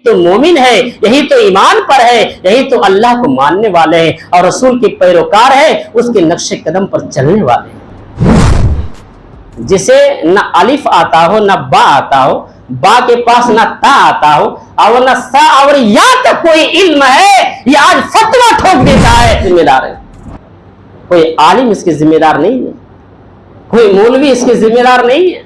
تو مومن ہے، یہی تو ایمان پر ہے، یہی تو اللہ کو ماننے والے ہیں اور رسول کے پیروکار ہے، اس کے نقش قدم پر چلنے والے ہیں۔ جسے نہ الف آتا ہو نہ با آتا ہو، با کے پاس نہ تا آتا ہو اور نہ سا اور یا تک کوئی علم ہے، یہ آج فتویٰ ٹھوک دیتا ہے، ذمہ دار ہے۔ کوئی عالم اس کے ذمہ دار نہیں ہے، کوئی مولوی اس کے ذمہ دار نہیں ہے۔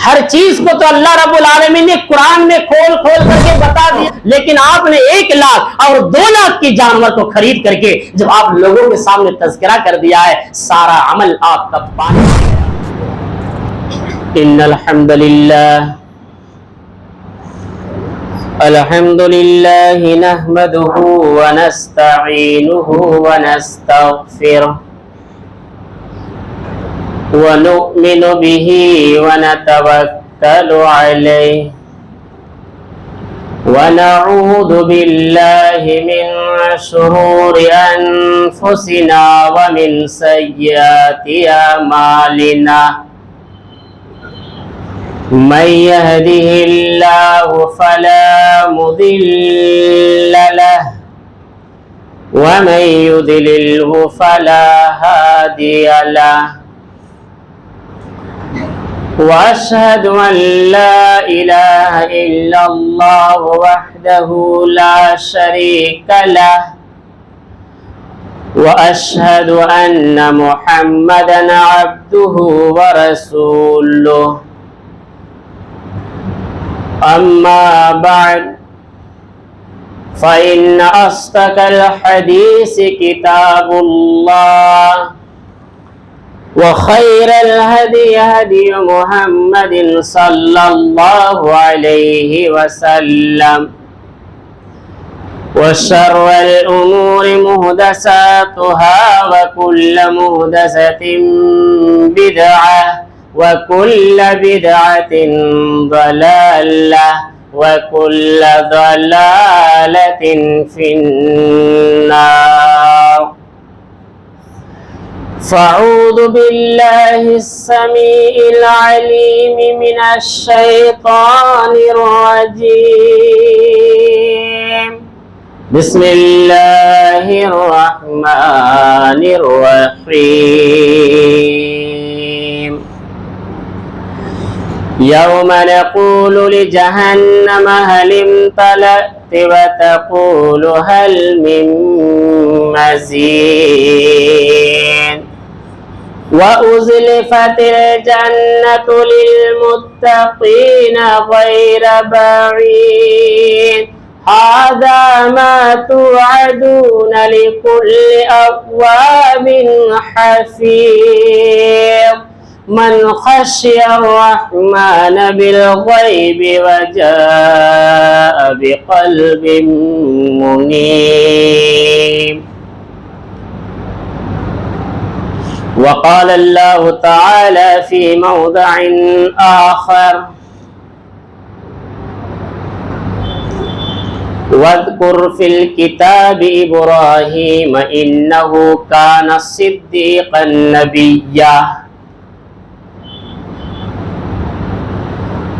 ہر چیز کو تو اللہ رب العالمین نے قرآن میں کھول کھول کر کے بتا دیا، لیکن آپ نے 1 لاکھ اور 2 لاکھ کی جانور کو خرید کر کے جب آپ لوگوں کے سامنے تذکرہ کر دیا ہے، سارا عمل آپ کا پانی ہو گیا۔ ان الحمد للہ نحمده ونستعینه ونستغفره ونؤمن به ونتوكل عليه ونعوذ بالله من شرور أنفسنا ومن سيئات أعمالنا من يهده الله فلا مضل له ومن يضلله فلا هادي له وأشهد أن لا إله إلا الله وحده لا شريك له وأشهد أن محمدا عبده ورسوله أما بعد فإن أصدق الحديث كتاب الله وخير الهدي هدي محمد صلى الله عليه وسلم وشر الأمور محدثاتها وكل محدثة بدعة وكل بدعة ضلالة وكل ضلالة في النار فأعوذ بالله السميع العليم من الشيطان الرجيم بسم الله الرحمن الرحيم يوم نقول لجهنم هل امتلأت وتقول هل من مزيد وأزلفت الجنة للمتقين غير بعيد هذا ما توعدون لكل أواب حفيظ من خشي الرحمن بالغيب وجاء بقلب منيب وقال الله تعالى في موضع آخر واذكر في الكتاب إبراهيم إنه كان صديقا نبيا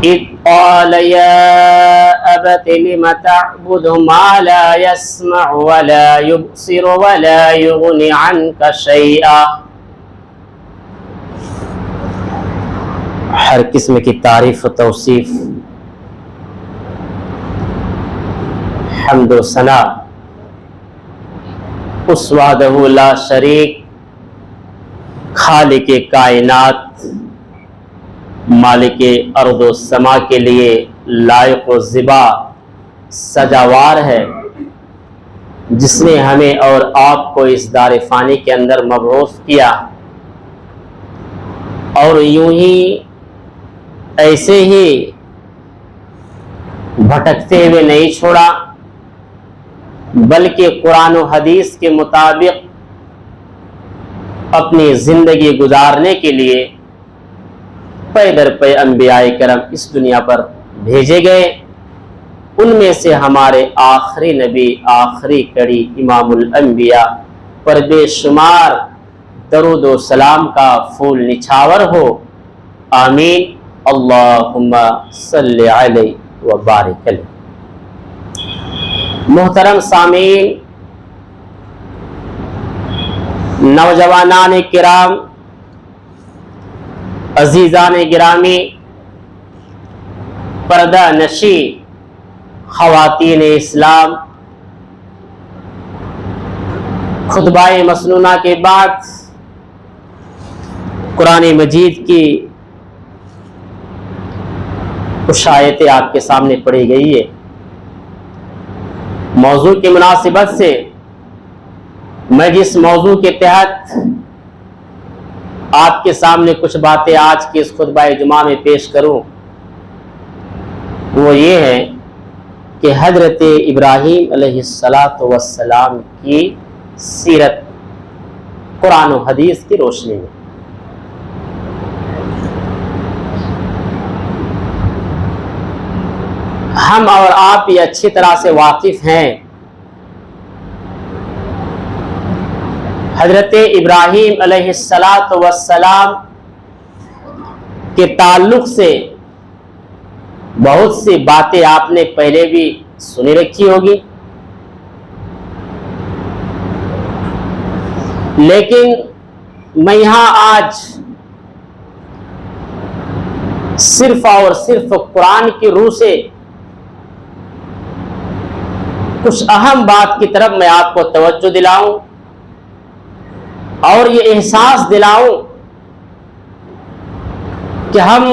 إذ قال يا أبت لم تعبد ما لا يسمع ولا يبصر ولا يغني عنك شيئا۔ ہر قسم کی تعریف و توصیف، حمد و ثنا اس وحدہ لا شریک خالق کائنات مالک ارض و سما کے لیے لائق و زیبا سجاوار ہے، جس نے ہمیں اور آپ کو اس دار فانی کے اندر مبعوث کیا اور یوں ہی ایسے ہی بھٹکتے ہوئے نہیں چھوڑا، بلکہ قرآن و حدیث کے مطابق اپنی زندگی گزارنے کے لیے پے در پے انبیاء کرم اس دنیا پر بھیجے گئے۔ ان میں سے ہمارے آخری نبی، آخری کڑی امام الانبیاء پر بے شمار درود و سلام کا پھول نچھاور ہو، آمین۔ اللہم صلی علیہ۔ وبارک له۔ محترم سامعین، نوجوانان کرام، عزیزان گرامی، پردہ نشی خواتین اسلام، خطبہ مسنونہ کے بعد قرآن مجید کی کچھ آیتیں آپ کے سامنے پڑھی گئی ہے۔ موضوع کی مناسبت سے میں جس موضوع کے تحت آپ کے سامنے کچھ باتیں آج کے اس خطبہ جمعہ میں پیش کروں، وہ یہ ہے کہ حضرت ابراہیم علیہ السلام کی سیرت قرآن و حدیث کی روشنی میں۔ ہم اور آپ یہ اچھی طرح سے واقف ہیں، حضرت ابراہیم علیہ السلام کے تعلق سے بہت سی باتیں آپ نے پہلے بھی سنی رکھی ہوگی، لیکن میں یہاں آج صرف اور صرف قرآن کی روح سے کچھ اہم بات کی طرف میں آپ کو توجہ دلاؤں اور یہ احساس دلاؤں کہ ہم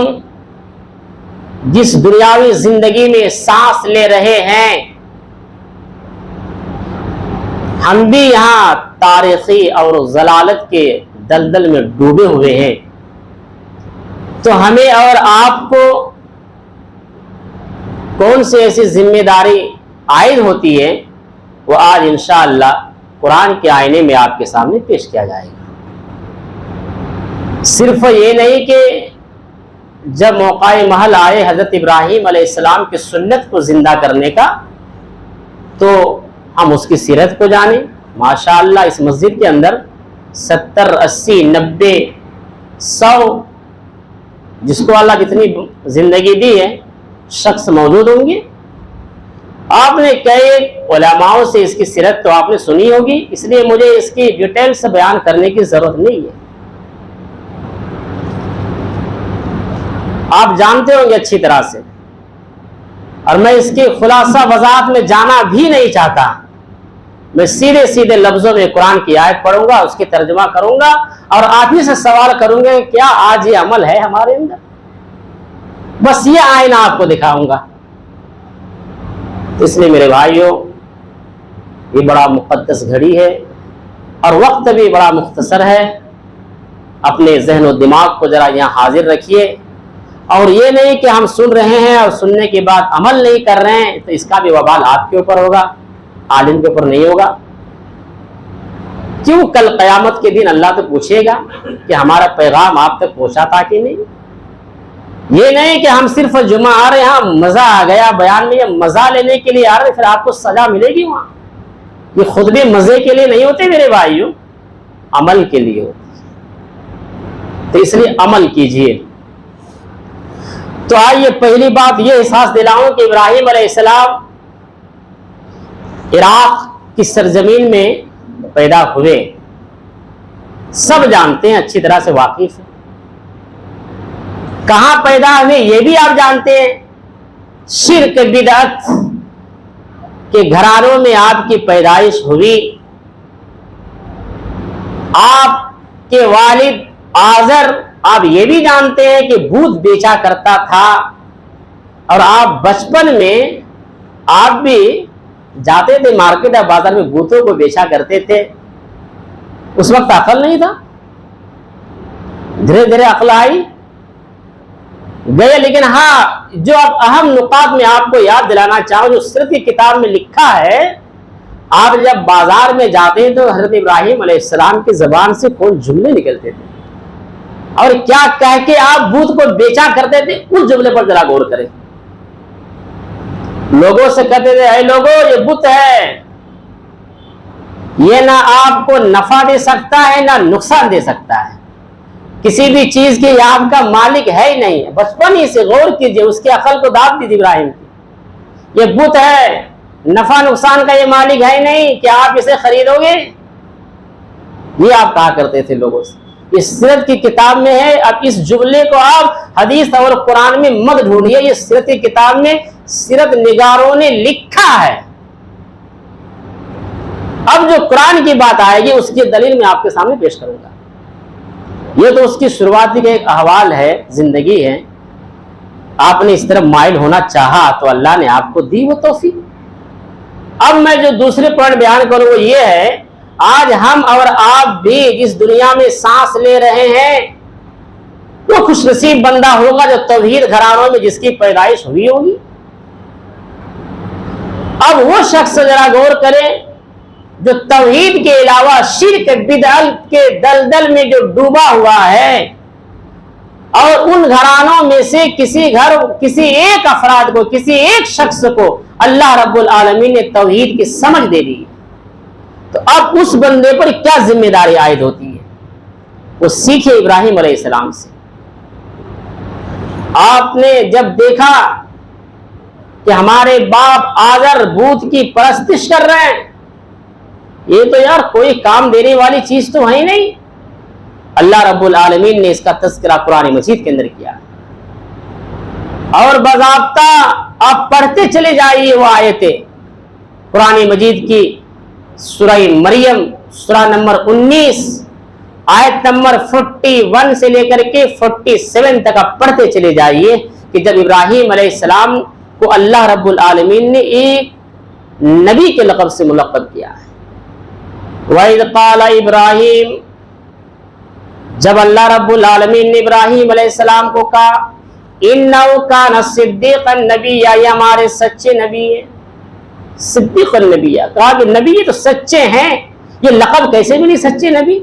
جس دنیاوی زندگی میں سانس لے رہے ہیں، ہم بھی یہاں تاریخی اور ضلالت کے دلدل میں ڈوبے ہوئے ہیں، تو ہمیں اور آپ کو کون سی ایسی ذمہ داری عائد ہوتی ہے، وہ آج انشاءاللہ قرآن کے آئینے میں آپ کے سامنے پیش کیا جائے گا۔ صرف یہ نہیں کہ جب موقع محل آئے حضرت ابراہیم علیہ السلام کی سنت کو زندہ کرنے کا، تو ہم اس کی سیرت کو جانیں۔ ماشاءاللہ اس مسجد کے اندر 70 80 90 100 جس کو اللہ جتنی زندگی دی ہے شخص موجود ہوں گے۔ آپ نے کئی علماء سے اس کی سیرت تو آپ نے سنی ہوگی، اس لیے مجھے اس کی ڈیٹیل سے بیان کرنے کی ضرورت نہیں ہے، آپ جانتے ہوں گے اچھی طرح سے، اور میں اس کی خلاصہ وضاحت میں جانا بھی نہیں چاہتا۔ میں سیدھے سیدھے لفظوں میں قرآن کی آیت پڑھوں گا، اس کی ترجمہ کروں گا اور آپ ہی سے سوال کروں گا کہ کیا آج یہ عمل ہے ہمارے اندر؟ بس یہ آئینہ آپ کو دکھاؤں گا۔ اس لیے میرے بھائیوں، یہ بڑا مقدس گھڑی ہے اور وقت بھی بڑا مختصر ہے، اپنے ذہن و دماغ کو ذرا یہاں حاضر رکھیے، اور یہ نہیں کہ ہم سن رہے ہیں اور سننے کے بعد عمل نہیں کر رہے ہیں تو اس کا بھی وبال آپ کے اوپر ہوگا، عالم کے اوپر نہیں ہوگا۔ کیوں؟ کل قیامت کے دن اللہ تو پوچھے گا کہ ہمارا پیغام آپ تک پہنچا تھا کہ نہیں۔ یہ نہیں کہ ہم صرف جمعہ آ رہے ہیں، مزہ آ گیا بیان میں، یہ مزہ لینے کے لیے آ رہے، پھر آپ کو سزا ملے گی وہاں۔ یہ خود بھی مزے کے لیے نہیں ہوتے میرے بھائیوں، عمل کے لیے ہوتے، تو اس لیے عمل کیجئے۔ تو آئیے پہلی بات یہ احساس دلاؤں کہ ابراہیم علیہ السلام عراق کی سرزمین میں پیدا ہوئے، سب جانتے ہیں، اچھی طرح سے واقف ہیں۔ کہاں پیدا ہوئے یہ بھی آپ جانتے ہیں، شرک بدعت کے گھرانوں میں آپ کی پیدائش ہوئی۔ آپ کے والد آزر، آپ یہ بھی جانتے ہیں کہ بھوت بیچا کرتا تھا، اور آپ بچپن میں آپ بھی جاتے تھے مارکیٹ یا بازار میں، بھوتوں کو بیچا کرتے تھے۔ اس وقت عقل نہیں تھا، دھیرے دھیرے عقل آئی گئے۔ لیکن ہاں، جو اب اہم نکات میں آپ کو یاد دلانا چاہوں، جو سیرت کی کتاب میں لکھا ہے، آپ جب بازار میں جاتے ہیں تو حضرت ابراہیم علیہ السلام کی زبان سے کون جملے نکلتے تھے اور کیا کہہ کے آپ بت کو بیچا کرتے تھے، اس جملے پر ذرا غور کریں۔ لوگوں سے کہتے تھے، اے لوگوں یہ بت ہے، یہ نہ آپ کو نفع دے سکتا ہے نہ نقصان دے سکتا ہے، کسی بھی چیز کی آپ کا مالک ہے ہی نہیں۔ بچپن ہی سے غور کیجئے، اس کی عقل کو داد دی ابراہیم کی۔ یہ بت ہے، نفع نقصان کا یہ مالک ہے نہیں کہ آپ اسے خریدو گے. یہ آپ کہا کرتے تھے لوگوں سے. اس سیرت کی کتاب میں ہے. اب اس جملے کو آپ حدیث اور قرآن میں مت ڈھونڈیے، یہ سیرت کی کتاب میں سیرت نگاروں نے لکھا ہے. اب جو قرآن کی بات آئے گی اس کی دلیل میں آپ کے سامنے پیش کروں گا. یہ تو اس کی شروعاتی کا ایک احوال ہے، زندگی ہے. آپ نے اس طرف مائل ہونا چاہا تو اللہ نے آپ کو دی وہ توفیق. اب میں جو دوسرے پوائنٹ بیان کروں وہ یہ ہے، آج ہم اور آپ بھی جس دنیا میں سانس لے رہے ہیں وہ خوش نصیب بندہ ہوگا جو توحید گھرانوں میں جس کی پیدائش ہوئی ہوگی. اب وہ شخص ذرا غور کرے جو توحید کے علاوہ شرک بدعت کے دلدل میں جو ڈوبا ہوا ہے، اور ان گھرانوں میں سے کسی ایک افراد کو، کسی ایک شخص کو اللہ رب العالمین نے توحید کی سمجھ دے دی، تو اب اس بندے پر کیا ذمہ داری عائد ہوتی ہے؟ وہ سیکھے ابراہیم علیہ السلام سے. آپ نے جب دیکھا کہ ہمارے باپ آذر بت کی پرستش کر رہے ہیں، یہ تو یار کوئی کام دینے والی چیز تو ہے ہی نہیں. اللہ رب العالمین نے اس کا تذکرہ قرآن مجید کے اندر کیا، اور باضابطہ آپ پڑھتے چلے جائیے وہ آیتیں. قرآن مجید کی سورہ مریم سورہ نمبر 19 آیت نمبر 41 سے لے کر کے 47 تک آپ پڑھتے چلے جائیے کہ جب ابراہیم علیہ السلام کو اللہ رب العالمین نے ایک نبی کے لقب سے ملقب کیا ہے. وَإِذْ قَالَ ابراہیم، جب اللہ رب العالمین نے ابراہیم علیہ السلام کو کہا اِنَّهُ كَانَ صِدِّيقًا نَبِيًّا، یہ ہمارے سچے نبی ہیں. صدیق النبی، کہا کہ نبی یہ تو سچے ہیں، یہ لقب کیسے ملی سچے نبی؟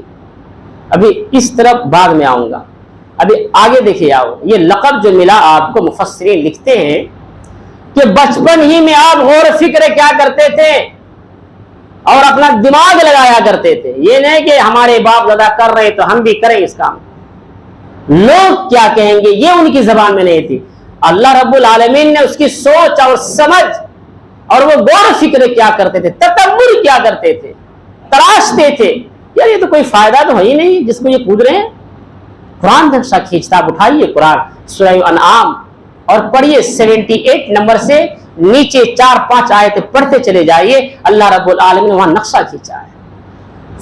ابھی اس طرف بعد میں آؤں گا، ابھی آگے دیکھیے. آؤ، یہ لقب جو ملا آپ کو، مفسرین لکھتے ہیں کہ بچپن ہی میں آپ غور و فکر کیا کرتے تھے اور اپنا دماغ لگایا کرتے تھے. یہ نہیں کہ ہمارے باپ دادا کر رہے تو ہم بھی کریں اس کام. لوگ کیا کہیں گے یہ ان کی زبان میں نہیں تھی. اللہ رب العالمین نے اس کی سوچ اور سمجھ اور وہ غور و فکر کیا کرتے تھے، تدبر کیا کرتے تھے، تراشتے تھے. یار یہ تو کوئی فائدہ تو ہے ہی نہیں جس کو یہ کود رہے ہیں. قرآن دکشا کھینچتا، اٹھائیے قرآن سورہ انعام اور پڑھیے 78 نمبر سے نیچے 4-5 آیتیں پڑھتے چلے جائیے. اللہ رب العالمین نے وہاں نقشہ کھینچا ہے.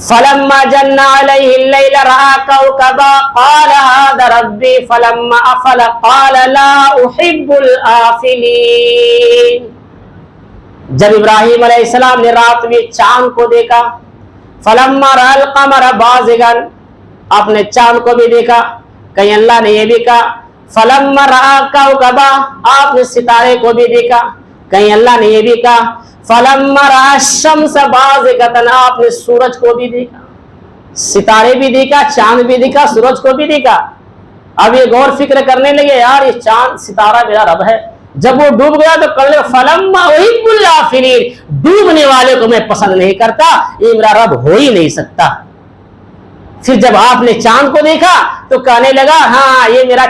فَلَمَّا جَنَّ عَلَيْهِ اللَّيْلَ رَأَىٰ كَوْكَبًا قَالَ هَٰذَا رَبِّي فَلَمَّا أَفَلَ قَالَ لَا أُحِبُّ الْآفِلِينَ. جب ابراہیم علیہ السلام نے رات میں چاند کو دیکھا، فَلَمَّا رَأَى الْقَمَرَ بَازِغًا، آپ نے چاند کو بھی دیکھا. کہیں اللہ نے یہ بھی کہا فَلَمَّا رَأَىٰ كَوْكَبًا، آپ نے ستارے کو بھی دیکھا. کہیں اللہ نے یہ بھی کہا فَلَمَّا رَأَى الشَّمْسَ بَازِغَةً، آپ نے سورج کو بھی دیکھا، ستارے بھی دیکھا، چاند بھی دیکھا، سورج کو بھی دیکھا. اب یہ غور فکر کرنے لگے، یار یہ چاند ستارہ میرا رب ہے. جب وہ ڈوب گیا تو کہنے لگا فَلَمَّا أُحِبُّ الْآفِلِينَ، ڈوبنے والے کو میں پسند نہیں کرتا، یہ میرا رب ہو ہی نہیں سکتا. پھر جب آپ نے چاند کو دیکھا تو کہنے لگا ہاں یہ میرا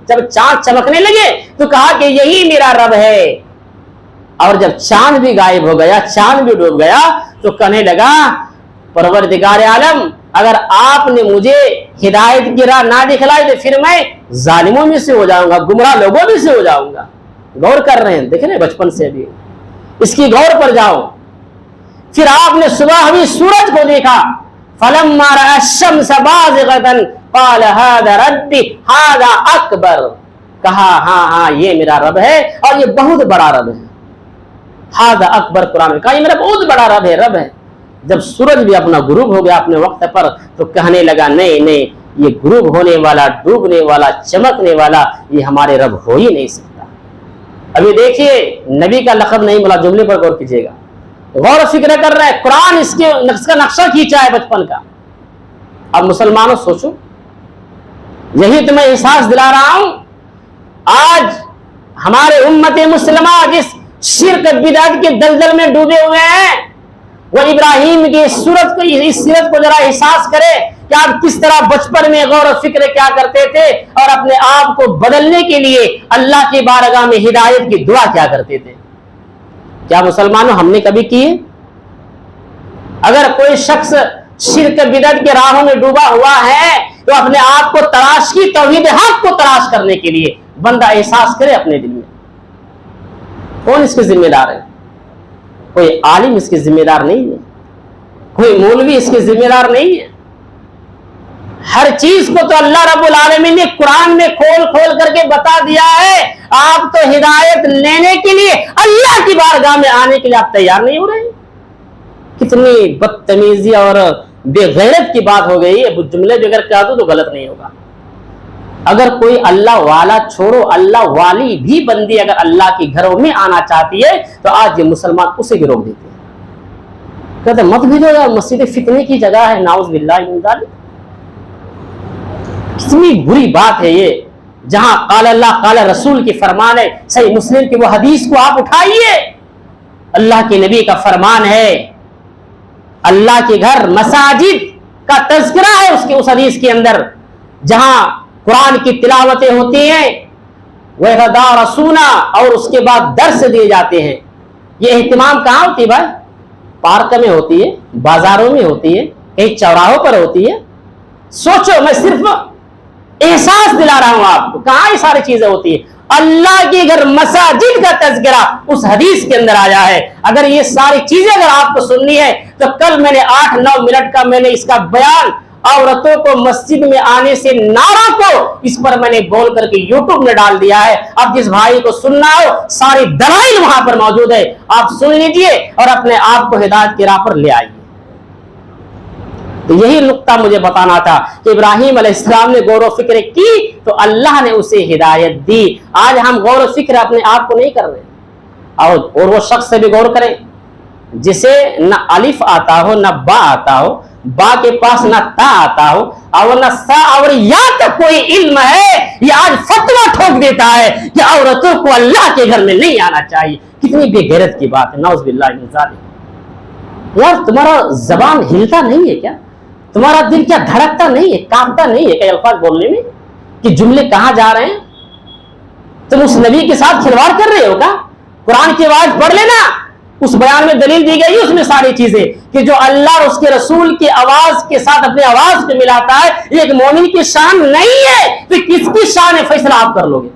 جب چاند چمکنے لگے تو کہا کہ یہی میرا رب ہے. اور جب چاند بھی غائب ہو گیا، چاند بھی ڈوب گیا تو کہنے لگا پروردگار عالم، اگر آپ نے مجھے ہدایت کی راہ نہ دکھلائی تو پھر میں ظالموں میں سے ہو جاؤں گا، گمراہ لوگوں میں سے ہو جاؤں گا. غور کر رہے ہیں، دیکھ رہے ہیں بچپن سے بھی اس کی غور پر جاؤ. پھر آپ نے صبح بھی سورج کو دیکھا، فَلَمَّا رَأَى الشَّمْسَ بَازِغَةً قَالَ هَٰذَا رَبِّي هَٰذَا أَكْبَرُ، کہا ہاں یہ میرا رب ہے اور یہ بہت بڑا رب ہے. هَٰذَا أَكْبَرُ، قرآن میں کہا یہ میرا بہت بڑا رب ہے. جب سورج بھی اپنا غروب ہو گیا اپنے وقت پر تو کہنے لگا نہیں یہ غروب ہونے والا، ڈوبنے والا، چمکنے والا یہ ہمارے رب ہو ہی نہیں سکتا. ابھی دیکھیے نبی کا لقب نہیں ملا، جملے پر غور کیجیے گا. غور و فکر کر رہا ہے، قرآن اس کا نقشہ کھینچا ہے بچپن کا. اب مسلمانوں سوچو، یہی تو میں احساس دلا رہا ہوں. آج ہمارے امت مسلمہ جس شرک بدعت کے دلدل میں ڈوبے ہوئے ہیں، وہ ابراہیم کی اس سیرت کو ذرا احساس کرے کہ آپ کس طرح بچپن میں غور و فکر کیا کرتے تھے اور اپنے آپ کو بدلنے کے لیے اللہ کی بارگاہ میں ہدایت کی دعا کیا کرتے تھے. کیا مسلمانوں ہم نے کبھی کیے؟ اگر کوئی شخص شرک بدعت کے راہوں میں ڈوبا ہوا ہے تو اپنے آپ کو تلاش کی توحید حق کو تلاش کرنے کے لیے بندہ احساس کرے اپنے دل میں، کون اس کے ذمہ دار ہے؟ کوئی عالم اس کے ذمہ دار نہیں ہے، کوئی مولوی اس کے ذمہ دار نہیں ہے۔ ہر چیز کو تو اللہ رب العالمین نے قرآن میں کھول کھول کر کے بتا دیا ہے۔ آپ تو ہدایت لینے کے لیے اللہ کی بارگاہ میں آنے کے لیے آپ تیار نہیں ہو رہے۔ کتنی بدتمیزی اور بے غیرت کی بات ہو گئی ہے۔ جملے بغیر کہہ دو تو غلط نہیں ہوگا۔ اگر کوئی اللہ والا چھوڑو، اللہ والی بھی بندی اگر اللہ کے گھروں میں آنا چاہتی ہے تو آج یہ مسلمان اسے بھی روک دیتے ہیں، کہتے ہیں مت بھیجو یار، مسجد فتنے کی جگہ ہے، نعوذ باللہ من ذالک۔ کتنی بری بات ہے یہ، جہاں قال اللہ قال رسول کی فرمان ہے، صحیح مسلم کی وہ حدیث کو آپ اٹھائیے، اللہ کے نبی کا فرمان ہے، اللہ کے گھر مساجد کا تذکرہ ہے اس حدیث کے اندر، جہاں قرآن کی تلاوتیں ہوتی ہیں، وَيَتَدَارَسُونَ اور اس کے بعد درس دیے جاتے ہیں۔ یہ اہتمام کہاں ہوتی ہے بھائی؟ پارک میں ہوتی ہے، بازاروں میں ہوتی ہے، کہیں چوراہوں پر ہوتی ہے۔ سوچو، میں صرف احساس دلا رہا ہوں آپ کو، کہاں یہ ساری چیزیں ہوتی ہیں؟ اللہ کے گھر مساجد کا تذکرہ اس حدیث کے اندر آیا ہے۔ اگر یہ ساری چیزیں اگر آپ کو سننی ہے تو کل میں نے 8-9 منٹ کا میں نے اس کا بیان عورتوں کو مسجد میں آنے سے نعرہ کو اس پر میں نے بول کر کے یوٹیوب میں ڈال دیا ہے۔ اب جس بھائی کو سننا ہو ساری دلائل وہاں پر موجود ہے، آپ سن لیجئے اور اپنے آپ کو ہدایت کی راہ پر لے آئیے۔ تو یہی نقطہ مجھے بتانا تھا کہ ابراہیم علیہ السلام نے غور و فکر کی تو اللہ نے اسے ہدایت دی۔ آج ہم غور و فکر اپنے آپ کو نہیں کر رہے، اور وہ شخص سے بھی غور کریں جسے نہ الف آتا ہو، نہ با آتا ہو، با کے پاس نہ تا آتا ہو اور نہ سا اور یا تک کوئی علم ہے، یہ آج فتویٰ ٹھوک دیتا ہے کہ عورتوں کو اللہ کے گھر میں نہیں آنا چاہیے۔ کتنی بے غیرت کی بات ہے، نعوذ باللہ من ذالک۔ یار تمہارا زبان ہلتا نہیں ہے کیا؟ تمہارا دل کیا دھڑکتا نہیں ہے، کانپتا نہیں ہے کئی الفاظ بولنے میں کہ جملے کہاں جا رہے ہیں؟ تم اس نبی کے ساتھ کھلواڑ کر رہے ہو کیا؟ قرآن کی آواز پڑھ لینا، اس بیان میں دلیل دی گئی اس میں ساری چیزیں کہ جو اللہ اور اس کے رسول کی آواز کے ساتھ اپنے آواز کو ملاتا ہے، یہ ایک مومن کی شان نہیں ہے تو کس کی شان ہے؟ فیصلہ آپ کر لو گے،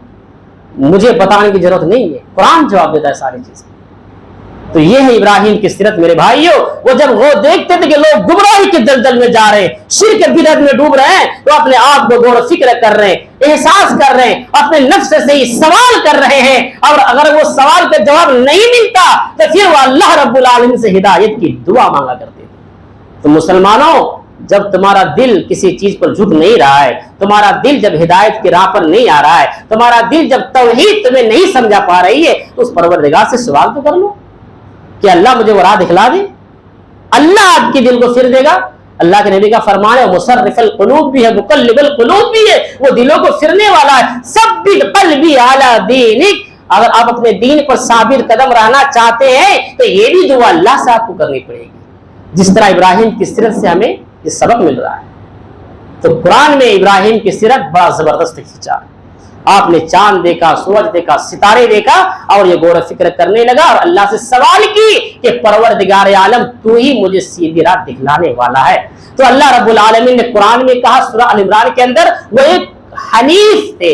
مجھے بتانے کی ضرورت نہیں ہے، قرآن جواب دیتا ہے ساری چیزیں۔ تو یہ ہے ابراہیم کی سیرت میرے بھائیوں۔ وہ جب وہ دیکھتے تھے کہ لوگ گمراہی کے دلدل میں جا رہے ہیں، شرک بدعت میں ڈوب رہے ہیں، تو اپنے آپ کو غور و فکر کر رہے ہیں، احساس کر رہے ہیں، اپنے نفس سے ہی سوال کر رہے ہیں، اور اگر وہ سوال کا جواب نہیں ملتا تو پھر وہ اللہ رب العالمین سے ہدایت کی دعا مانگا کرتے تھے۔ تو مسلمانوں، جب تمہارا دل کسی چیز پر جھک نہیں رہا ہے، تمہارا دل جب ہدایت کی راہ پر نہیں آ رہا ہے، تمہارا دل جب توحید تمہیں نہیں سمجھا پا رہی ہے، تو اس پروردگار سے سوال تو کر لو کہ اللہ مجھے وہ راہ دکھلا دے۔ اللہ آپ کے دل کو پھر دے گا۔ اللہ کے نبی کا فرمان ہے، مصرف القلوب بھی ہے، مقلب القلوب بھی ہے، وہ دلوں کو پھرنے والا ہے۔ ثبت قلبی علی دینک، اگر آپ اپنے دین پر ثابت قدم رہنا چاہتے ہیں تو یہ بھی دعا اللہ سے آپ کو کرنی پڑے گی، جس طرح ابراہیم کی سیرت سے ہمیں یہ سبق مل رہا ہے۔ تو قرآن میں ابراہیم کی سیرت بڑا زبردست کھینچا ہے۔ آپ نے چاند دیکھا، سورج دیکھا، ستارے دیکھا اور یہ غور و فکر کرنے لگا اور اللہ سے سوال کی کہ پروردگار عالم تو ہی مجھے سیدھی راہ دکھلانے والا ہے۔ تو اللہ رب العالمین نے قرآن میں کہا سورہ ال عمران کے اندر، وہ ایک حنیف تھے،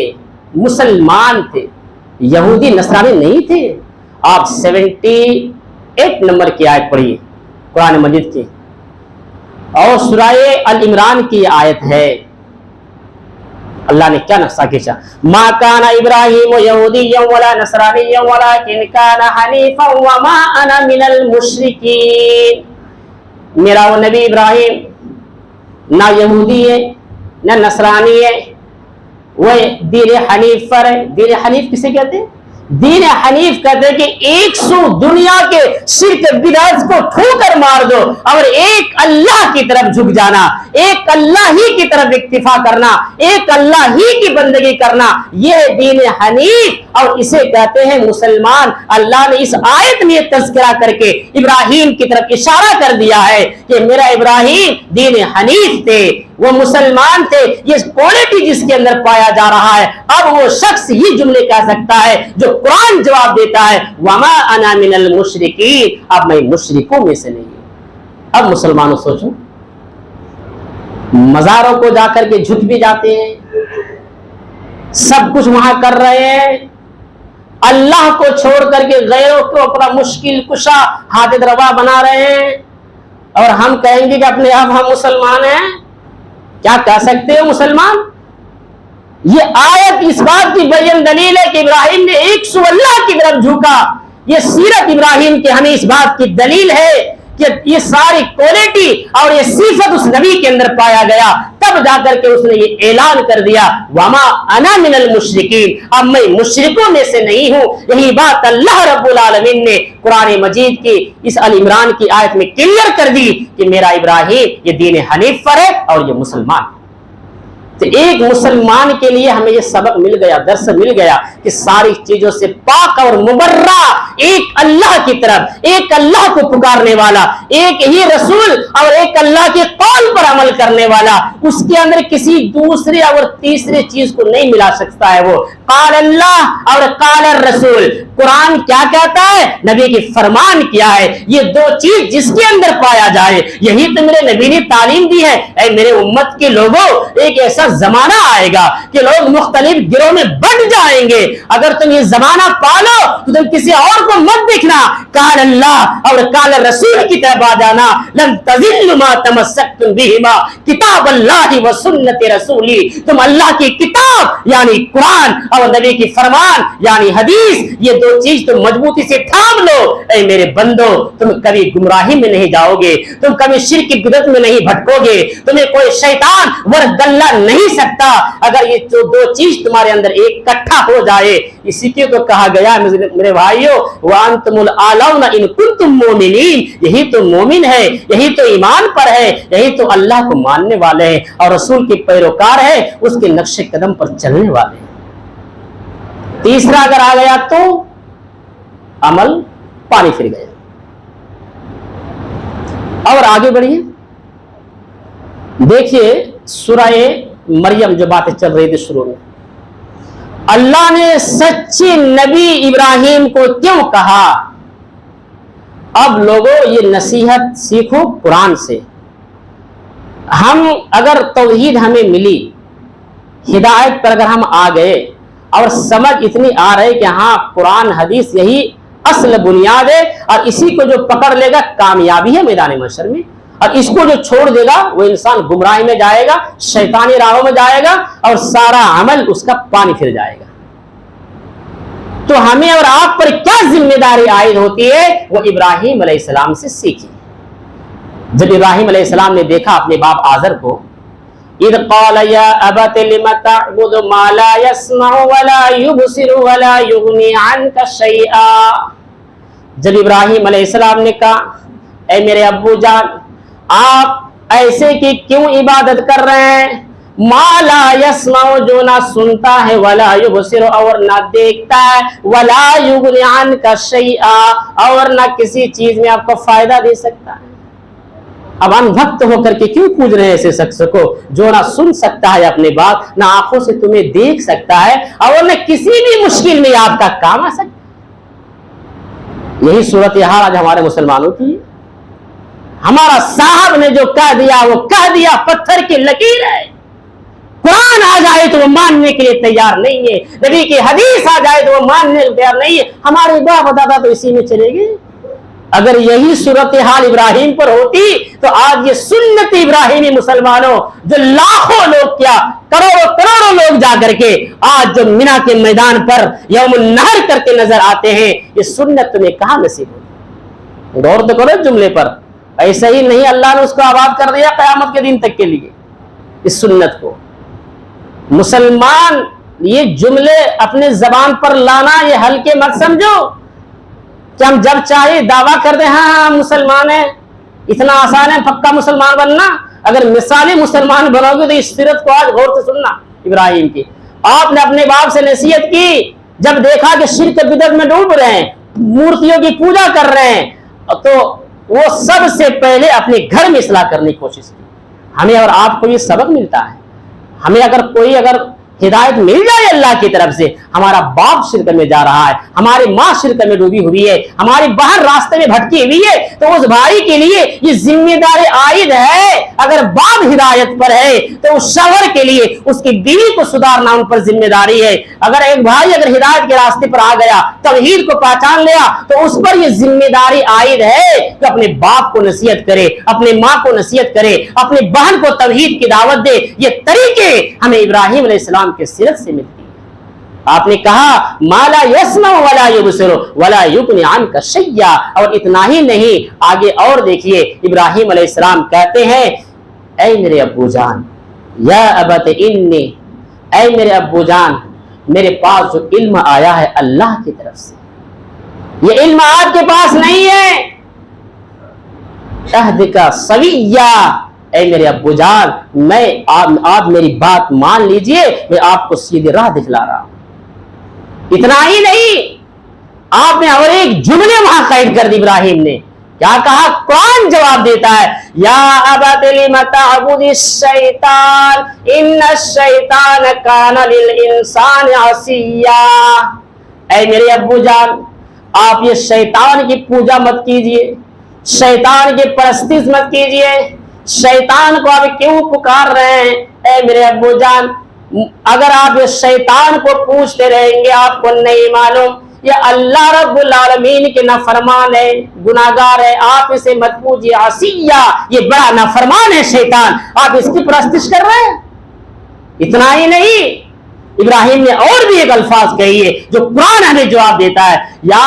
مسلمان تھے، یہودی نصرانی نہیں تھے۔ آپ 78 نمبر کی آیت پڑھیے قرآن مجید کی، اور سورہ ال عمران کی آیت ہے۔ اللہ نے کیا نقشہ کھینچا، ما کان ابراہیم یہودیا ولا نصرانیا ولکن کان حنیفا وما انا من المشرکین۔ میرا وہ نبی ابراہیم نہ یہودی ہے نہ نصرانی ہے، وہ دین حنیف پر ہے۔ دین حنیف کسے کہتے ہیں؟ دین حنیف کہتے ہیں کہ 100 دنیا کے شرک بدعت کو ٹھوکر مار دو اور ایک اللہ کی طرف جھک جانا، ایک اللہ ہی کی طرف اکتفا کرنا، ایک اللہ ہی کی بندگی کرنا، یہ دین حنیف اور اسے کہتے ہیں مسلمان۔ اللہ نے اس آیت میں تذکرہ کر کے ابراہیم کی طرف اشارہ کر دیا ہے کہ میرا ابراہیم دین حنیف تھے، وہ مسلمان تھے، یہ کوالٹی جس کے اندر پایا جا رہا ہے، اب وہ شخص یہ جملے کہہ سکتا ہے جو قرآن جواب دیتا ہے وما انا من المشرکین، اب میں مشرکوں میں سے نہیں ہوں۔ اب مسلمانوں سوچو، مزاروں کو جا کر کے جھک بھی جاتے ہیں، سب کچھ وہاں کر رہے ہیں، اللہ کو چھوڑ کر کے غیروں کو اپنا مشکل کشا حاجت روا بنا رہے ہیں، اور ہم کہیں گے کہ اپنے آپ ہم مسلمان ہیں؟ کیا کہہ سکتے ہو مسلمان؟ یہ آیت اس بات کی بیان دلیل ہے کہ ابراہیم نے 100 اللہ کی طرف جھکا۔ یہ سیرت ابراہیم کی ہمیں اس بات کی دلیل ہے کہ یہ ساری کوالٹی اور یہ صفت اس نبی کے اندر پایا گیا، تب جا کر کے اس نے یہ اعلان کر دیا وما انا من المشرکین، اب میں مشرکوں میں سے نہیں ہوں۔ یہی بات اللہ رب العالمین نے قرآن مجید کی اس ال عمران کی آیت میں کلیئر کر دی کہ میرا ابراہیم یہ دین حنیف پر ہے اور یہ مسلمان۔ تو ایک مسلمان کے لیے ہمیں یہ سبق مل گیا، درس مل گیا کہ ساری چیزوں سے پاک اور مبرہ ایک اللہ کی طرف، ایک اللہ کو پکارنے والا، ایک ہی رسول اور ایک اللہ کے قول پر عمل کرنے والا، اس کے اندر کسی دوسرے اور تیسرے چیز کو نہیں ملا سکتا ہے۔ وہ قال اللہ اور قال الرسول، قرآن کیا کہتا ہے، نبی کی فرمان کیا ہے، یہ دو چیز جس کے اندر پایا جائے، یہی تو میرے نبی نے تعلیم دی ہے۔ اے میرے امت کے لوگوں، ایک ایسا زمانہ آئے گا کہ لوگ مختلف گروہ میں بٹ جائیں گے، اگر تم یہ زمانہ پالو تو تم کسی اور کو مت دیکھنا، قال اللہ اور قال رسول کی طرف آ جانا، لن تضلوا ما تمسکتم بہما کتاب اللہ و سنت رسولی، تم اللہ کی کتاب یعنی قرآن اور نبی کی فرمان یعنی حدیث، یہ دو چیز تم مضبوطی سے تھام لو۔ اے میرے بندو، تم کبھی گمراہی میں نہیں جاؤ گے، تم کبھی شرک کی بدعت میں نہیں بھٹکو گے، تمہیں کوئی شیطان ورگلا نہیں سکتا اگر یہ دو چیز تمہارے اندر ایک کٹھا ہو جائے۔ اسی کے تو کہا گیا میرے بھائیو وانتم الاعلون ان کنتم مومنین، یہی تو مومن ہے، یہی تو ایمان پر ہے، یہی تو اللہ کو ماننے والے ہیں اور رسول کے پیروکار ہے، اس کے نقش قدم پر چلنے والے ہیں۔ تیسرا اگر آ گیا تو عمل پانی پھر گیا۔ اور آگے بڑھیے، دیکھیے سورہ مریم جو باتیں چل رہی تھی شروع میں، اللہ نے سچے نبی ابراہیم کو کیوں کہا؟ اب لوگوں یہ نصیحت سیکھو قرآن سے۔ ہم اگر توحید ہمیں ملی، ہدایت پر اگر ہم آ گئے اور سمجھ اتنی آ رہے کہ ہاں قرآن حدیث یہی اصل بنیاد ہے اور اسی کو جو پکڑ لے گا کامیابی ہے میدان محشر میں، اور اس کو جو چھوڑ دے گا وہ انسان گمراہی میں جائے گا، شیطانی راہوں میں جائے گا اور سارا عمل اس کا پانی پھر جائے گا۔ تو ہمیں اور آپ پر کیا ذمہ داری عائد ہوتی ہے؟ وہ ابراہیم علیہ السلام سے سیکھی۔ جب ابراہیم علیہ السلام نے دیکھا اپنے باپ آزر کو، اذ قال یا ابت لم تعبد ما لا يسمع ولا يبصر ولا يغني عنك شيئا، جب ابراہیم علیہ السلام نے کہا اے میرے ابو جان، آپ ایسے کی کیوں عبادت کر رہے ہیں؟ ما لا يسمع، جو نہ سنتا ہے، ولا يبصر، اور نہ دیکھتا ہے، ولا يغني عنك شيئا، اور نہ کسی چیز میں آپ کو فائدہ دے سکتا ہے۔ اب ان بھکت ہو کر کے کیوں پوچھ رہے ہیں ایسے شخص کو جو نہ سن سکتا ہے اپنے بات، نہ آنکھوں سے تمہیں دیکھ سکتا ہے، اور نہ کسی بھی مشکل میں آپ کا کام آ سکتا؟ یہی صورتحال آج ہمارے مسلمانوں کی۔ ہمارا صاحب نے جو کہہ دیا وہ کہہ دیا، پتھر کی لکیر ہے۔ قرآن آ جائے تو وہ ماننے کے لیے تیار نہیں ہے، نبی کی حدیث آ جائے تو وہ ماننے کے لیے تیار نہیں ہے۔ ہمارے باپ دادا تو اسی میں چلے گئے۔ اگر یہی صورتحال ابراہیم پر ہوتی تو آج یہ سنت ابراہیمی مسلمانوں جو لاکھوں لوگ کیا کروڑوں لوگ جا کر کے آج جو مینا کے میدان پر یوم النحر کرتے نظر آتے ہیں، یہ سنت تمہیں کہاں نصیب ہوئی؟ غور تو کرو جملے پر، ایسا ہی نہیں اللہ نے اس کو آباد کر دیا قیامت کے دن تک کے لیے اس سنت کو۔ مسلمان یہ جملے اپنے زبان پر لانا یہ ہلکے مت سمجھو کہ ہم جب چاہے دعویٰ کر دیں ہاں مسلمان ہیں، اتنا آسان ہے پکا مسلمان بننا۔ اگر مثالی مسلمان بنو گے تو اس سیرت کو آج غور سے سننا۔ ابراہیم کی آپ نے اپنے باپ سے نصیحت کی، جب دیکھا کہ شرک بدعت میں ڈوب رہے ہیں، مورتیوں کی پوجا کر رہے ہیں، تو وہ سب سے پہلے اپنے گھر میں اصلاح کرنے کی کوشش کی۔ ہمیں اور آپ کو یہ سبق ملتا ہے. ہمیں اگر کوئی ہدایت مل جائے اللہ کی طرف سے، ہمارا باپ شرک میں جا رہا ہے، ہماری ماں شرک میں ڈوبی ہوئی ہے، ہماری بہن راستے میں بھٹکی ہوئی ہے، تو اس بھائی کے لیے یہ ذمہ داری عائد ہے. اگر باپ ہدایت پر ہے تو اس شوہر کے لیے اس کی بیوی کو سدھارنا ان پر ذمہ داری ہے. اگر ایک بھائی ہدایت کے راستے پر آ گیا، توحید کو پہچان لیا، تو اس پر یہ ذمہ داری عائد ہے کہ اپنے باپ کو نصیحت کرے، اپنے ماں کو نصیحت کرے، اپنی بہن کو توحید کی دعوت دے. یہ طریقے ہمیں ابراہیم علیہ السلام کے سیرت سے ملتی ہے. آپ نے کہا مالا یسمع ولا یبصر ولا یغنی عنک شیئا، اور اتنا ہی نہیں، آگے اور دیکھیے ابراہیم علیہ السلام کہتے ہیں اے میرے ابو جان، یا ابت انی، اے میرے ابو جان، میرے پاس جو علم آیا ہے اللہ کی طرف سے، یہ علم آپ کے پاس نہیں ہے. اہدک سویا، اے میرے ابو جان، آپ میری بات مان لیجئے، میں آپ کو سیدھی راہ دکھلا رہا ہوں. اتنا ہی نہیں، آپ نے اور ایک جملے وہاں قید کر دی. ابراہیم نے کیا کہا؟ قرآن جواب دیتا ہے یا ابت لم تعبد الشیطان ان الشیطان کان للانسان عصیا. اے میرے ابو جان، آپ یہ شیطان کی پوجا مت کیجئے، شیطان کی پرستش مت کیجئے. شیطان کو آپ کیوں پکار رہے ہیں؟ اے میرے ابو جان، اگر آپ یہ شیطان کو پوچھتے رہیں گے، آپ کو نہیں معلوم یہ اللہ رب العالمین کے نافرمان ہے، گناہگار ہے، آپ اسے مت پوجیے. عصیہ، یہ بڑا نافرمان ہے شیطان، آپ اس کی پرستش کر رہے ہیں. اتنا ہی نہیں، ابراہیم نے اور بھی ایک الفاظ کہی ہے جو قرآن ہمیں جواب دیتا ہے یا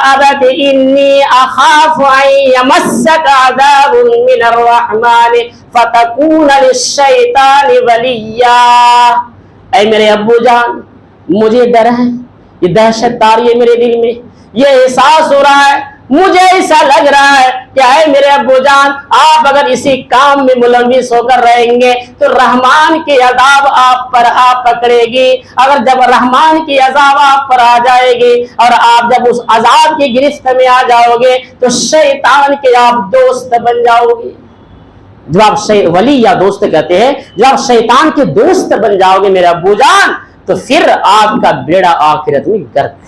ابت انی اخاف ان یمسک عذاب من الرحمن فتکون للشیطان ولیا. اے میرے ابو جان، مجھے ڈر ہے، یہ دہشت تاری ہے میرے دل میں، یہ احساس ہو رہا ہے، مجھے ایسا لگ رہا ہے کہ اے میرے ابو جان، آپ اگر اسی کام میں ملوث ہو کر رہیں گے تو رحمان کی عذاب آپ پر آ پکڑے گی. اگر جب رحمان کی عذاب آپ پر آ جائے گی اور آپ جب اس عذاب کی گرفت میں آ جاؤ گے تو شیطان کے آپ دوست بن جاؤ گے. جب آپ ولی یا دوست کہتے ہیں، جب آپ شیطان کے دوست بن جاؤ گے میرے ابو جان، تو پھر آپ کا بیڑا آخرت میں گرک.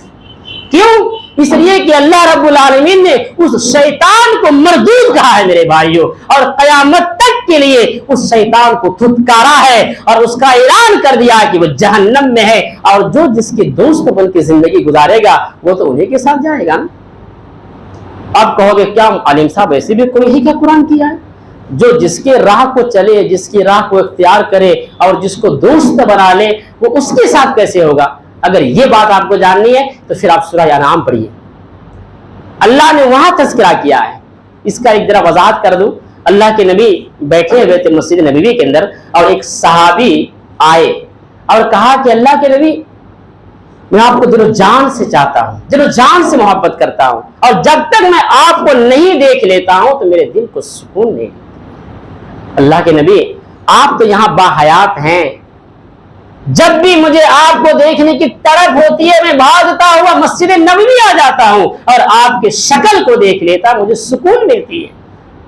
کیوں؟ اس لیے کہ اللہ رب العالمین نے اس شیطان کو مردود کہا ہے میرے بھائیوں، اور قیامت تک کے لیے اس شیطان کو دھتکارا ہے اور اس کا اعلان کر دیا کہ وہ جہنم میں ہے، اور جو جس کے دوست بن کے زندگی گزارے گا وہ تو انہیں کے ساتھ جائے گا. آپ کہو گے کیا عالم صاحب ایسے بھی کوئی ہی کیا قرآن کیا ہے؟ جو جس کے راہ کو چلے، جس کی راہ کو اختیار کرے اور جس کو دوست بنا لے، وہ اس کے ساتھ کیسے ہوگا؟ اگر یہ بات آپ کو جاننی ہے تو پھر آپ سورہ انعام پڑھیے. اللہ نے وہاں تذکرہ کیا ہے. اس کا ایک ذرا وضاحت کر دوں. اللہ کے نبی بیٹھے ہوئے تھے مسجد نبوی کے اندر، اور ایک صحابی آئے اور کہا کہ اللہ کے نبی، میں آپ کو دل و جان سے چاہتا ہوں، دل و جان سے محبت کرتا ہوں، اور جب تک میں آپ کو نہیں دیکھ لیتا ہوں تو میرے دل کو سکون نہیں. اللہ کے نبی، آپ تو یہاں باحیات ہیں، جب بھی مجھے آپ کو دیکھنے کی طرف ہوتی ہے میں بھاگتا ہوا مسجد نبوی آ جاتا ہوں اور آپ کے شکل کو دیکھ لیتا مجھے سکون ملتی ہے.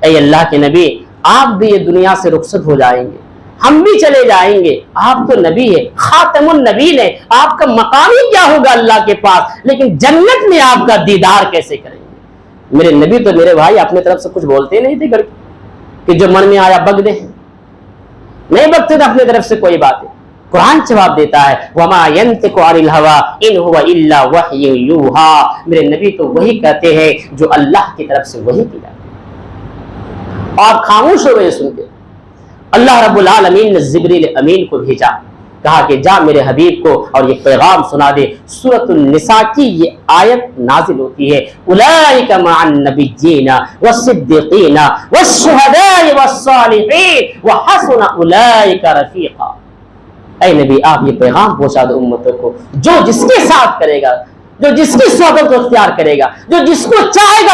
اے اللہ کے نبی، آپ بھی یہ دنیا سے رخصت ہو جائیں گے، ہم بھی چلے جائیں گے، آپ تو نبی ہے، خاتم النبیین ہے، آپ کا مقام ہی کیا ہوگا اللہ کے پاس، لیکن جنت میں آپ کا دیدار کیسے کریں گے؟ میرے نبی تو میرے بھائی اپنے طرف سے کچھ بولتے نہیں تھے کہ جو من میں آیا بک دے، نہیں بکتے تھے اپنے طرف سے کوئی بات ہے. قرآن جواب دیتا ہے وما ينطق عن الهوى ان هو الا وحی یوحى. میرے نبی تو وہی کہتے ہیں جو اللہ کی طرف سے وحی کی جاتی ہے. آپ خاموش ہو گئے سن کے. اللہ رب العالمین نے جبریل امین کو بھیجا، کہا کہ جا میرے حبیب کو اور یہ پیغام سنا دے. سورۃ النساء کی یہ آیت نازل ہوتی ہے اولئک مع النبیین والصدیقین والشہداء والصالحین وحسن اولئک رفیقا. اے نبی، آپ یہ پیغام پہنچا دو امتوں کو، جو جس کے ساتھ کرے گا، جو جس کی صحبت کو اختیار کرے گا، جو جس کو چاہے گا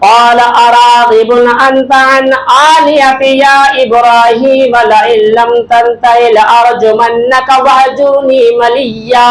قال أراغب أنت عن آلهتي يا إبراهيم لئن لم تنته لأرجمنك واهجرني مليا।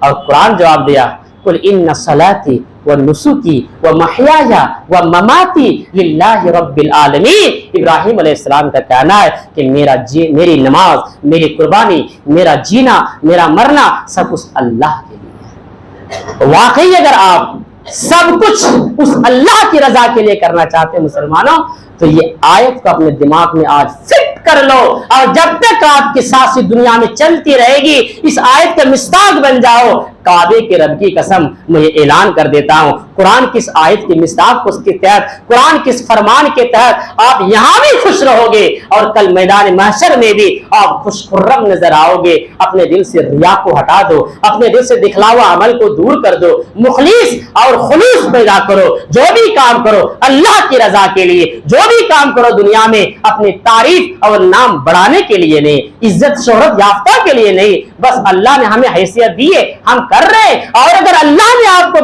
اور قرآن جواب دیا قل ان صلاتی و نسکی و محیایا و مماتی للہ رب العالمین. ابراہیم علیہ السلام کا کہنا ہے کہ میری نماز، میری قربانی، میرا جینا، میرا مرنا سب اس اللہ کے لیے. واقعی اگر آپ سب کچھ اس اللہ کی رضا کے لیے کرنا چاہتے ہیں مسلمانوں تو یہ آیت کو اپنے دماغ میں آج فٹ کر لو، اور جب تک آپ کی سانس دنیا میں چلتی رہے گی اس آیت کا مصداق بن جاؤ. کعبے کے رب کی قسم میں یہ اعلان کر دیتا ہوں، قرآن کس آیت کی مصداق اس کے تحت، قرآن کس فرمان کے تحت آپ یہاں بھی خوش رہو گے اور کل میدان محشر میں بھی آپ خوش خرم نظر آؤ گے. اپنے دل سے ریا کو ہٹا دو، اپنے دل سے دکھلاوا عمل کو دور کر دو، مخلص اور خلوص پیدا کرو. جو بھی کام کرو اللہ کی رضا کے لیے، جو بھی کام کرو دنیا میں اپنی تعریف اور نام بڑھانے کے لیے نہیں، عزت شہرت یافتہ کے لیے نہیں. بس اللہ نے ہمیں حیثیت دی ہے ہم کر رہے ہیں، اور اگر اللہ نے آپ کو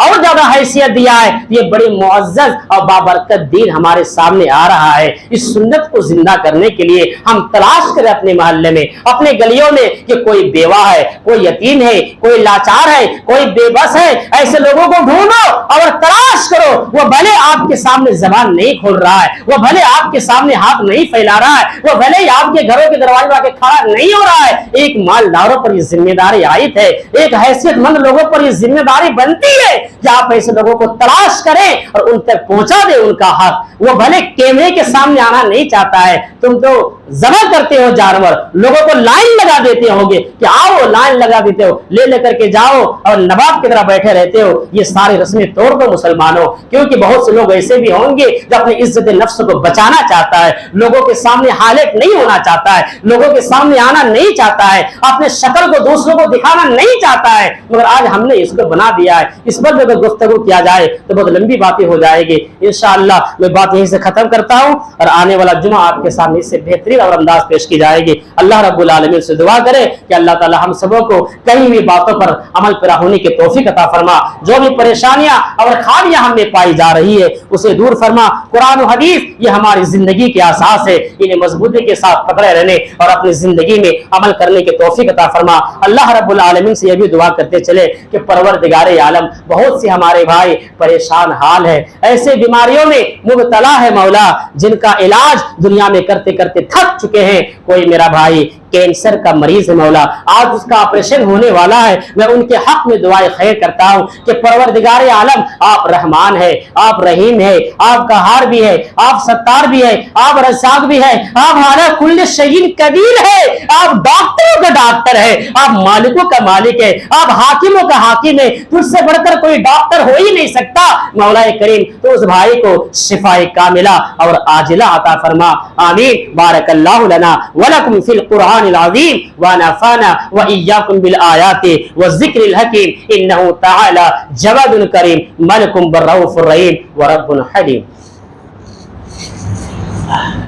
اور زیادہ حیثیت دیا ہے یہ بڑی معزز اور بابرکت دین ہمارے سامنے آ رہا ہے. اس سنت کو زندہ کرنے کے لیے ہم تلاش کریں اپنے محلے میں، اپنے گلیوں میں کہ کوئی بیوہ ہے، کوئی یتیم ہے، کوئی لاچار ہے، کوئی بے بس ہے. ایسے لوگوں کو ڈھونڈو اور تلاش کرو. وہ بھلے آپ کے سامنے زبان نہیں کھول رہا ہے، وہ بھلے آپ کے سامنے ہاتھ نہیں پھیلا رہا ہے، وہ بھلے ہی آپ کے گھروں کے دروازے پر آ کے کھڑا نہیں ہو رہا ہے. ایک مالداروں پر یہ ذمہ داری عائد ہے، ایک حیثیت مند لوگوں پر یہ ذمہ داری بنتی ہے کہ آپ ایسے لوگوں کو تلاش کریں اور ان تک پہنچا دیں ان کا حق. وہ بھلے کیمرے کے سامنے آنا نہیں چاہتا ہے، تم تو ذبح کرتے ہو جانور، لوگوں کو لائن لگا دیتے ہوگے کہ آؤ، لائن لگا دیتے ہو، لے کر کے جاؤ اور نواب کی طرح بیٹھے رہتے ہو. یہ ساری رسمیں توڑ دو مسلمانوں، کیونکہ بہت سے لوگ ایسے بھی ہوں گے جو اپنی عزت نفس کو بچانا چاہتا ہے، لوگوں کے سامنے ہائلائٹ نہیں ہونا چاہتا ہے، لوگوں کے سامنے آنا نہیں چاہتا ہے، اپنے شکل کو دوسروں کو دکھانا نہیں چاہتا ہے. مگر آج ہم نے اس کو بنا دیا ہے. اس پر اگر گفتگو کیا جائے تو بہت لمبی باتیں ہو جائے گی. انشاءاللہ میں بات یہیں سے ختم کرتا ہوں اور آنے والا جمعہ آپ کے سامنے اس سے بہترین اور انداز پیش کی جائے گی. اللہ رب العالمین سے دعا کرے کہ اللہ تعالی ہم سبوں کو کہیں بھی باتوں پر عمل پیرا ہونے کی توفیق عطا فرما. جو بھی پریشانیاں اور خامیاں ہم میں پائی جا رہی ہے اسے دور فرما. قرآن و حدیث یہ ہماری زندگی کے اساس ہے، انہیں مضبوطی کے ساتھ پکڑے رہنے اور اپنی زندگی میں عمل کرنے کی توفیق عطا فرما. اللہ رب العالمین سے یہ بھی دعا کرتے چلے کہ پروردگار عالم بہت سے ہمارے بھائی پریشان حال ہے، ایسے بیماریوں میں مبتلا ہے مولا جن کا علاج دنیا میں کرتے کرتے تھک چکے ہیں. کوئی میرا بھائی کینسر کا مریض ہے مولا، آج اس کا آپریشن ہونے والا ہے. میں ان کے حق میں دعائیں خیر کرتا ہوں کہ پروردگار عالم آپ رحمان ہے، آپ رحیم ہے، آپ قہار بھی ہے، آپ ستار بھی ہے، آپ رزاق بھی ہے، آپ علی کل شیء قدیر ہے، آپ ڈاکٹروں کا ڈاکٹر ہے، آپ مالکوں کا مالک ہے، آپ حاکموں کا حاکم ہے. تجھ سے بڑھ کر کوئی ڈاکٹر ہو ہی نہیں سکتا. مولا کریم تو اس بھائی کو شفاء کاملہ اور عاجلہ عطا فرما. آمین. بارک اللہ لنا ولکم فی القرآن العظیم ونفعنا وإياكم بالآيات والذكر الحكيم إنه تعالى جواد كريم ملك بالرؤوف الرحيم ورب حليم.